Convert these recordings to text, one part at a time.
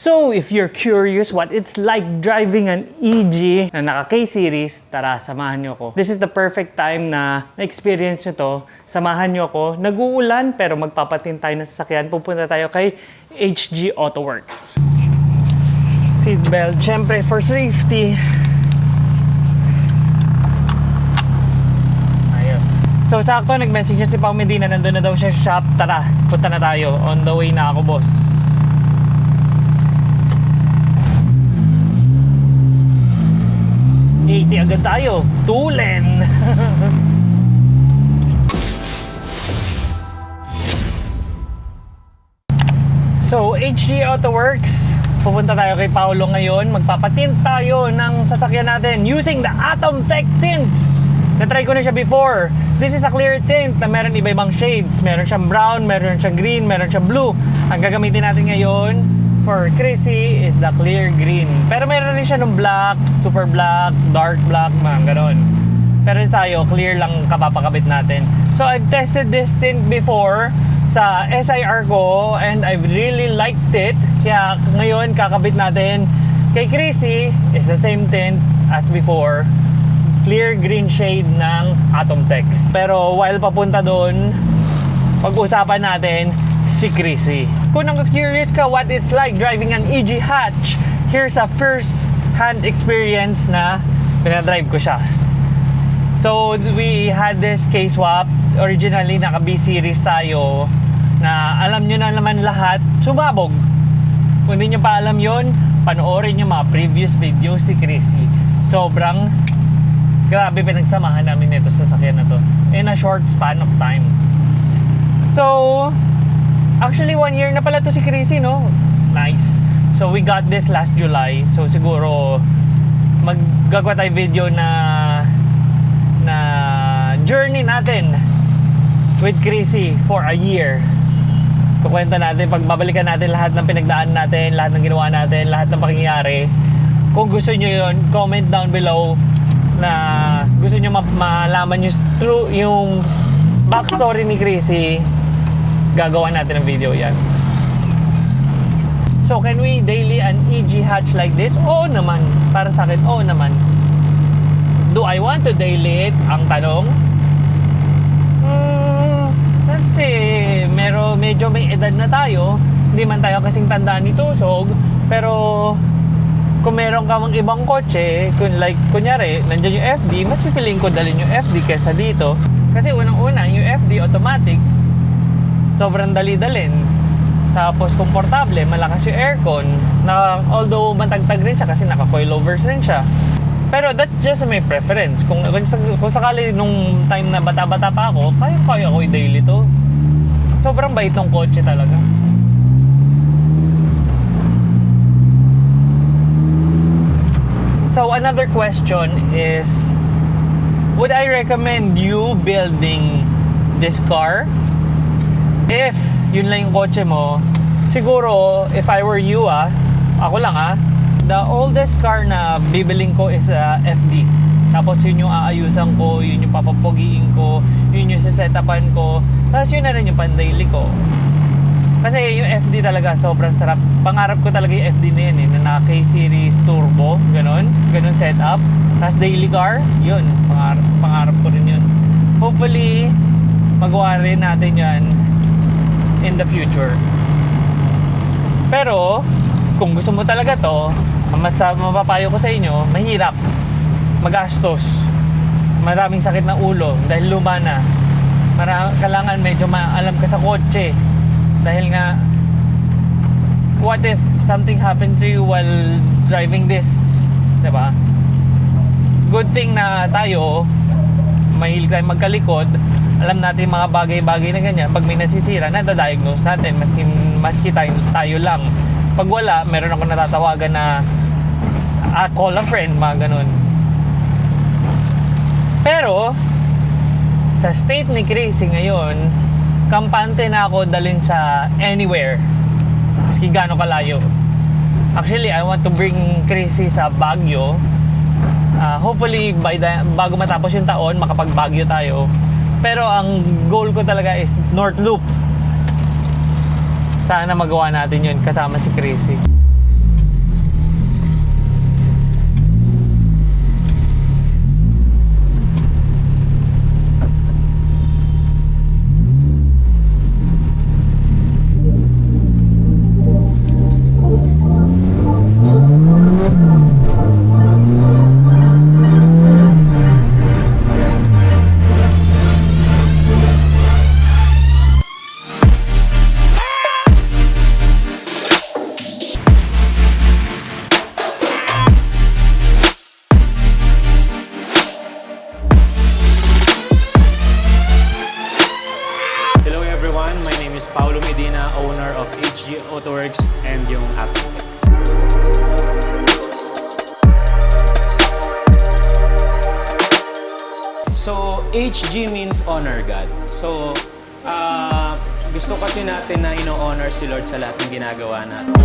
So, if you're curious what it's like driving an EG na naka K-Series, tara, samahan nyo ko. This is the perfect time na na-experience nyo to. Samahan nyo ko. Nag-uulan pero magpapatin tayo ng sasakyan. Pupunta tayo kay HG Autoworks. Seatbelt, syempre for safety. Ayos. So, sakto nag-message niya si Pao Medina. Nandun na daw siya sa shop. Tara, punta na tayo. On the way na ako, boss. 80 agad tayo. Tulen! So, HG Autoworks. Pupunta tayo kay Paolo ngayon. Magpapatint tayo ng sasakyan natin using the Atom Tech tint. Na-try ko na siya before. This is a clear tint na meron iba-ibang shades. Meron siyang brown, meron siyang green, meron siyang blue. Ang gagamitin natin ngayon for Chrissy is the clear green. Pero meron rin siya ng black, super black, dark black, mga ganon. Pero tayo, clear lang kapapakabit natin. So I've tested this tint before sa SIR ko and I really liked it. Kaya ngayon kakabit natin kay Chrissy is the same tint as before. Clear green shade ng Atom Tech. Pero while papunta doon, pag-usapan natin si Chrissy. Kung curious ka what it's like driving an EG hatch, here's a first-hand experience na pinadrive ko siya. So, we had this K-swap. Originally, naka B-series tayo na alam nyo na naman lahat, sumabog. Kung hindi nyo pa alam yon, panoorin nyo mga previous videos si Chrissy. Sobrang grabe pinagsamahan namin nito sa sasakyan na to in a short span of time. So, actually, 1 year na pala to si Chrissy, no? Nice. So, we got this last July. So, siguro, maggagawa tayo video na journey natin with Chrissy for a year. Kukwenta natin, pagbabalikan natin lahat ng pinagdaan natin, lahat ng ginawa natin, lahat ng pangyayari. Kung gusto nyo yun, comment down below na gusto nyo malaman yung backstory ni Chrissy. Gagawa natin ng video yan. So, can we daily an EG hatch like this? Oo naman. Para sa akin, oo naman. Do I want to daily it? Ang tanong. Kasi medyo may edad na tayo. Hindi man tayo kasing tandaan ni Tusog. Pero kung meron ka mang ibang kotse, kunyari, nandiyan yung FD, mas pipiliin ko dalhin yung FD kesa dito. Kasi unang-una, yung FD automatic, sobrang dali-dalin. Tapos komportable, malakas yung aircon. Although matagtag rin siya kasi naka-coilovers rin siya. Pero that's just my preference. Kung sakali nung time na bata-bata pa ako, kaya ko i-daily to. Sobrang bait ng kotse talaga. So another question is, would I recommend you building this car? If yun lang yung kotse mo, siguro if I were you, ako lang the oldest car na bibiling ko is FD. Tapos yun yung aayusan ko, yun yung papapogiin ko, yun yung sisetapan ko. Tapos yun na rin yung pan-daily ko. Kasi yung FD talaga sobrang sarap. Pangarap ko talaga yung FD na yun na naka K-Series turbo, ganun setup. Tapos daily car, yun, pangarap ko rin yun. Hopefully, magawa rin natin yan in the future. Pero kung gusto mo talaga to, mapapayo ko sa inyo, mahirap, magastos, maraming sakit ng ulo dahil luma na. Kailangan medyo maalam ka sa kotse dahil nga what if something happened to you while driving this, diba? Good thing na tayo mahilig tayo magkalikod, alam natin mga bagay-bagay na ganyan. Pag may nasisira, nadadiagnose natin maski tayo lang. Pag wala, meron ako natatawagan na call a friend, mga ganun. Pero sa state ni Chrissy ngayon, kampante na ako dalhin sa anywhere, maski gaano kalayo. Actually, I want to bring Chrissy sa Baguio. Hopefully bago matapos yung taon, makapag Baguio tayo. Pero ang goal ko talaga is North Loop. Sana magawa natin yun kasama si Chrissy. HG means honor God. So, gusto kasi natin na ino-honor si Lord sa lahat ng ginagawa natin.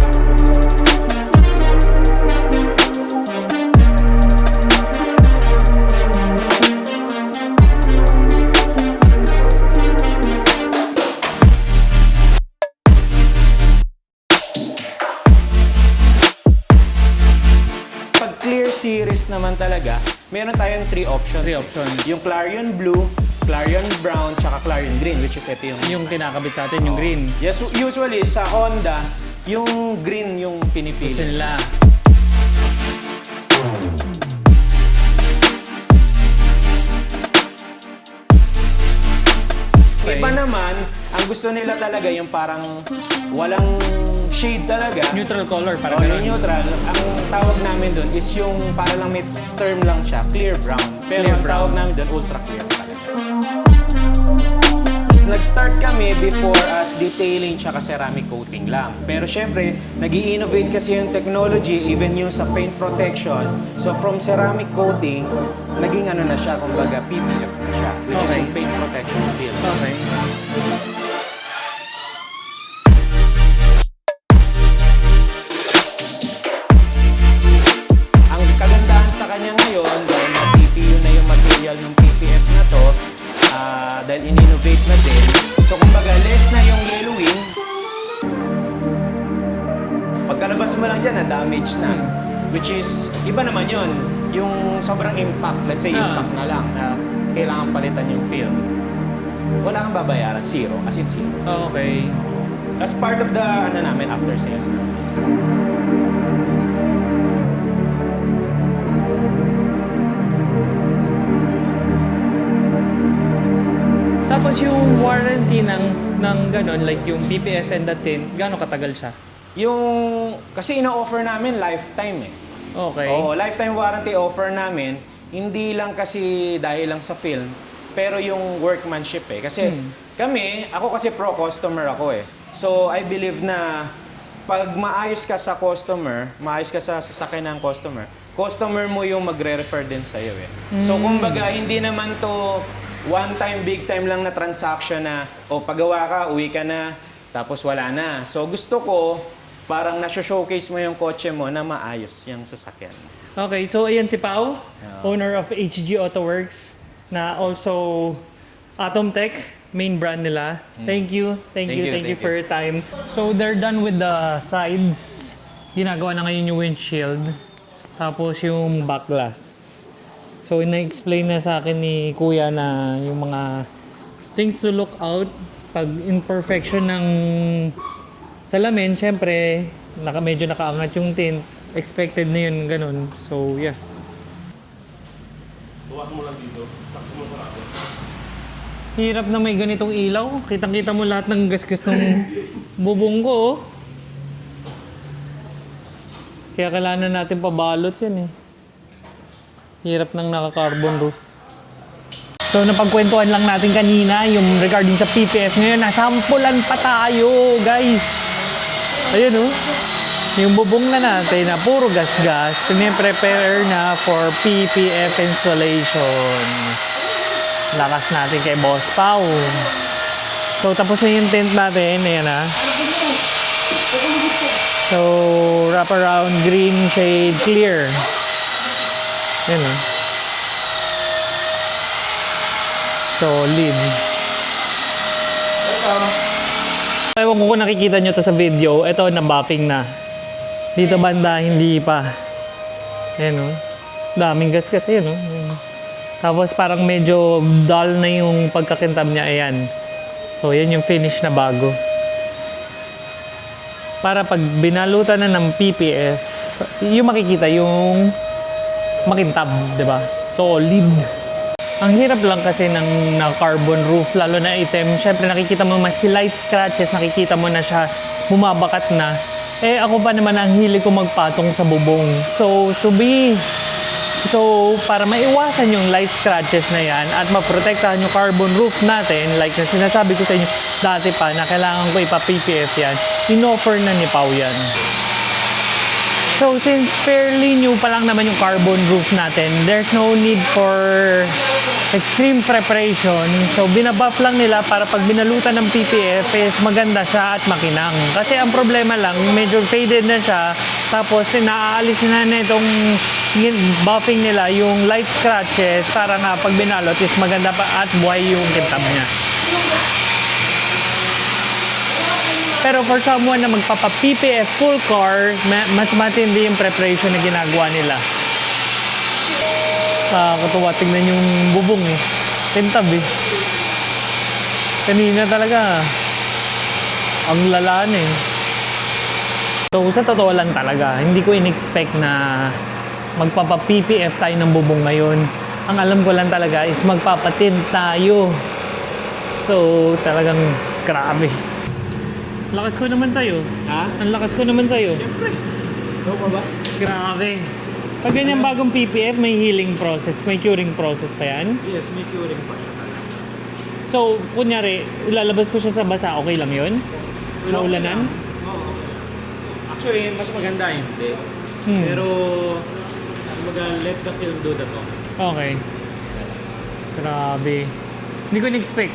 Clear series naman talaga, meron tayong 3 options. 3 options. Yung Clarion Blue, Clarion Brown, tsaka Clarion Green, which is ito Yung kinakabit natin, yung green. Yes, usually sa Honda, yung green yung pinipili. Gusto nila. Iba naman, ang gusto nila talaga yung parang walang shade talaga. Neutral color, parang Oh, ganun. neutral. Ang tawag namin doon is yung para lang may term lang siya, clear brown. Pero Clear ang brown. tawag namin doon, ultra clear talaga. Nag-start kami before as detailing tsaka ceramic coating lang. Pero syempre, nag-i-innovate kasi yung technology, even yung sa paint protection. So from ceramic coating, naging ano na siya, kumbaga PPF na siya, which is Okay. yung paint protection film. Okay. Ang kagandahan sa kanya ngayon, dahil na-PPU na yung material ng PPF na to, dahil in-innovate na din, so kumbaga less na yung yellowing, pagkalabas mo lang dyan, na-damage na. Which is, iba naman yun, yung sobrang impact, let's say impact na lang, na kailangan palitan yung film. Wala kang babayaran, zero, as in zero. Okay. As part of the, ano namin, after sales na. Tapos yung warranty ng ganun, like yung PPF and the tint, gaano katagal siya? Yung, kasi ina-offer namin lifetime eh. Okay. Oo, lifetime warranty offer namin, hindi lang kasi dahil lang sa film, pero yung workmanship eh. Kasi kami, ako kasi pro-customer ako eh. So, I believe na pag maayos ka sa customer, maayos ka sa sasakyan ng customer mo yung magre-refer din sa'yo eh. So, kumbaga, hindi naman to one time, big time lang na transaction na, o pagawa ka, uwi ka na, tapos wala na. So, gusto ko, parang na-showcase mo yung kotse mo na maayos yung sasakyan. Okay, so ayan si Pao, owner of HG Auto Works, na also Atom Tech, main brand nila. Thank you for your time. So they're done with the sides. Ginagawa na ngayon yung windshield. Tapos yung back glass. So ina-explain na sa akin ni Kuya na yung mga things to look out pag imperfection ng salamin, syempre, medyo nakaangat yung tint. Expected na yun, ganun. So, yeah. Bukas mo lang dito. Takto mo sa akin. Hirap na may ganitong ilaw. Kitang-kita mo lahat ng gasgas ng bubong ko, oh. Kaya kailangan natin pabalot yan, eh. Hirap ng naka-carbon roof. So, napagkwentuhan lang natin kanina yung regarding sa PPF. Ngayon, nasampulan pa tayo, guys. Ayun, oh. Yung bubong na natin na puro gas-gas, piniprepare na for PPF installation. Lakas natin kay Boss Pao. So, tapos na yung tent natin. Ayan, ah. So, wrap around green shade clear. Ayan, ah. Solid. Ewan ko kung nakikita nyo to sa video. Ito, na-buffing na. Dito banda, hindi pa. Ayan, o. Daming gas kasi, yun, o. Tapos parang medyo dull na yung pagkakintab niya. Ayan. So, yan yung finish na bago. Para pag binalutan na ng PPF, yung makikita, yung makintab, di ba? Solid. Ang hirap lang kasi ng carbon roof, lalo na item. Siyempre nakikita mo maski light scratches, nakikita mo na siya bumabakat na. Eh ako pa naman ang hilig ko magpatong sa bubong. So para maiwasan yung light scratches na yan at maprotektahan yung carbon roof natin, like na sinasabi ko sa inyo dati pa na kailangan ko ipa-PPF yan, in-offer na ni Pao yan. So since fairly new pa lang naman yung carbon roof natin, there's no need for extreme preparation. So binabuff lang nila para pag binalutan ng PPF is maganda siya at makinang. Kasi ang problema lang, medyo faded na siya. Tapos naaalis na itong buffing nila yung light scratches para nga pag binalot is maganda pa at buhay yung kintab niya. Pero for someone na magpapa-PPF full car, mas matindi yung preparation na ginagawa nila. Nakakatuwa, tignan yung bubong eh. Tintab eh. Kanina talaga, ang lalaan eh. So sa totoo lang talaga, hindi ko in-expect na magpapa-PPF tayo ng bubong ngayon. Ang alam ko lang talaga is magpapatint tayo. So talagang grabe. Lakas ko naman sa'yo. Ha? Ang lakas ko naman sa'yo. Siyempre. Ikaw pa ba? Grabe. Pag ganyan bagong PPF, may healing process, may curing process pa yan. Yes, may curing pa siya talaga. So, kunyari, ilalabas ko siya sa basa, okay lang yun? Maulanan? Oo. Actually, mas maganda hindi. Pero, let the film do that. Okay. Grabe. Hindi ko in-expect.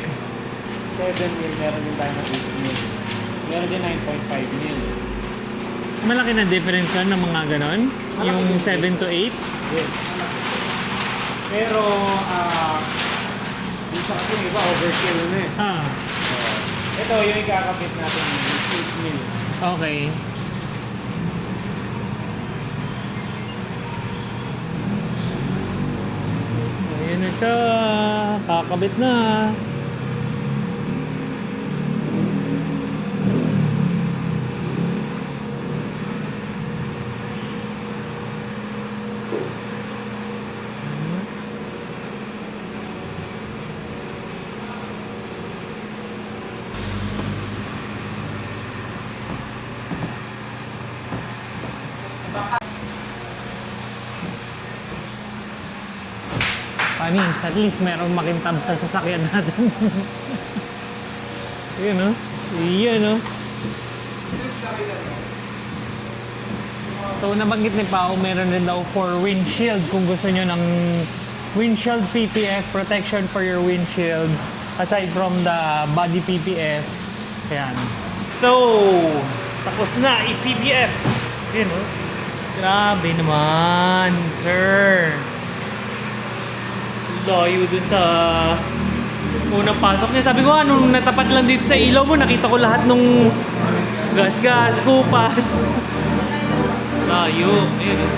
7 mil, meron din tayo na 8 mil. Meron din 9.5 mil. Malaki na difference yun ng mga ganon? Malaki Yung din. 7 to 8? Yes. Pero, isa kasi yung iba, overkill na eh. Ah, Ito, yung ikakapit natin, 8 mil. okay. Ayan na siya. Kakabit na. Panis, at least meron makintab sa sasakyan natin. Yun o. Yun o. So nabanggit ni Pao, meron rin daw for windshield kung gusto nyo ng windshield PPF, protection for your windshield aside from the body PPF. Ayan. So, tapos na i-PPF. Yun o. Grabe naman, sir. Layo dun sa unang pasok niya. Sabi ko nung natapat lang dito sa ilaw mo, nakita ko lahat nung gas-gas, kupas. Layo. Ayun.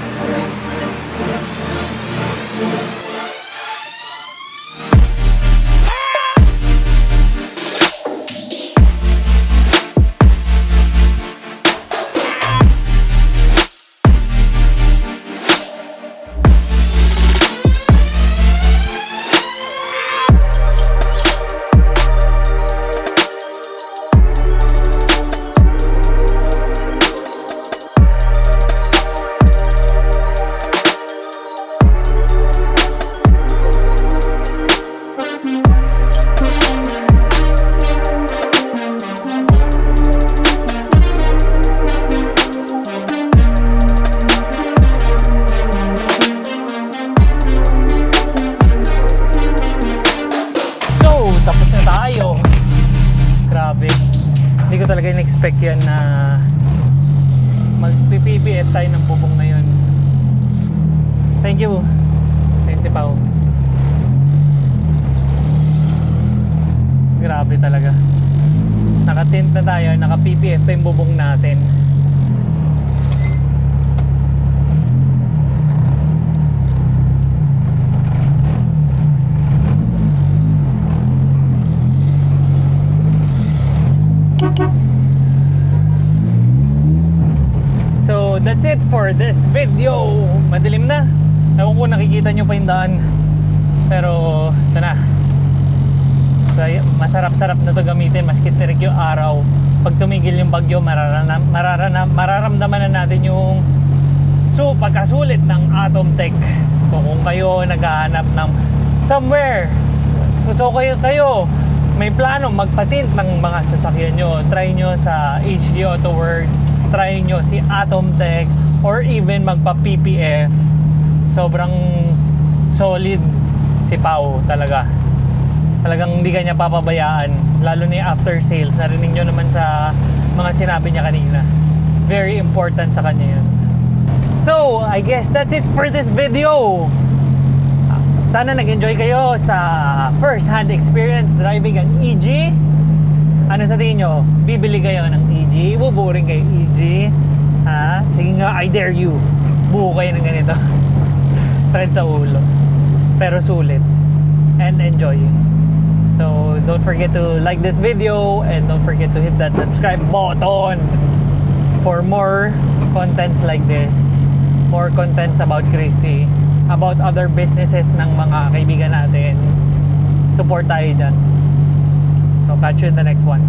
Tapos na tayo. Grabe. Hindi ko talaga in-expect yan na mag-PPF tayo ng bubong ngayon. Thank you. Thank you, Pao. Grabe talaga. Naka-tint na tayo, naka-PPF pa yung bubong natin. So that's it for this video. Madilim na. Ewan ko nakikita nyo pa yung daan. Pero ito na. So, masarap-sarap na to gamitin maski tirik yung araw. Pag tumigil yung bagyo, mararamdaman na natin yung pagkasulit ng Atom Tech. So kung kayo naghahanap ng somewhere, so kayo may plano magpatint ng mga sasakyan nyo, try nyo sa HG Auto Works. try nyo si Atom Tech or even magpa PPF, sobrang solid si Pao talaga. Talagang hindi ka niya papabayaan, lalo na yung after sales. Narinig nyo naman sa mga sinabi niya kanina, very important sa kanya yun. So I guess that's it for this video. Sana nag-enjoy kayo sa first hand experience driving an EG. Ano sa tingin nyo? Bibili kayo ng EG? Bubuo rin kayo EG? Ha? Sige nga, I dare you. Buo kayo ng ganito. Sakit sa ulo. Pero sulit. And enjoy. So, don't forget to like this video and don't forget to hit that subscribe button for more contents like this. More contents about Chrissy, about other businesses ng mga kaibigan natin. Support tayo dyan. So, catch you in the next one.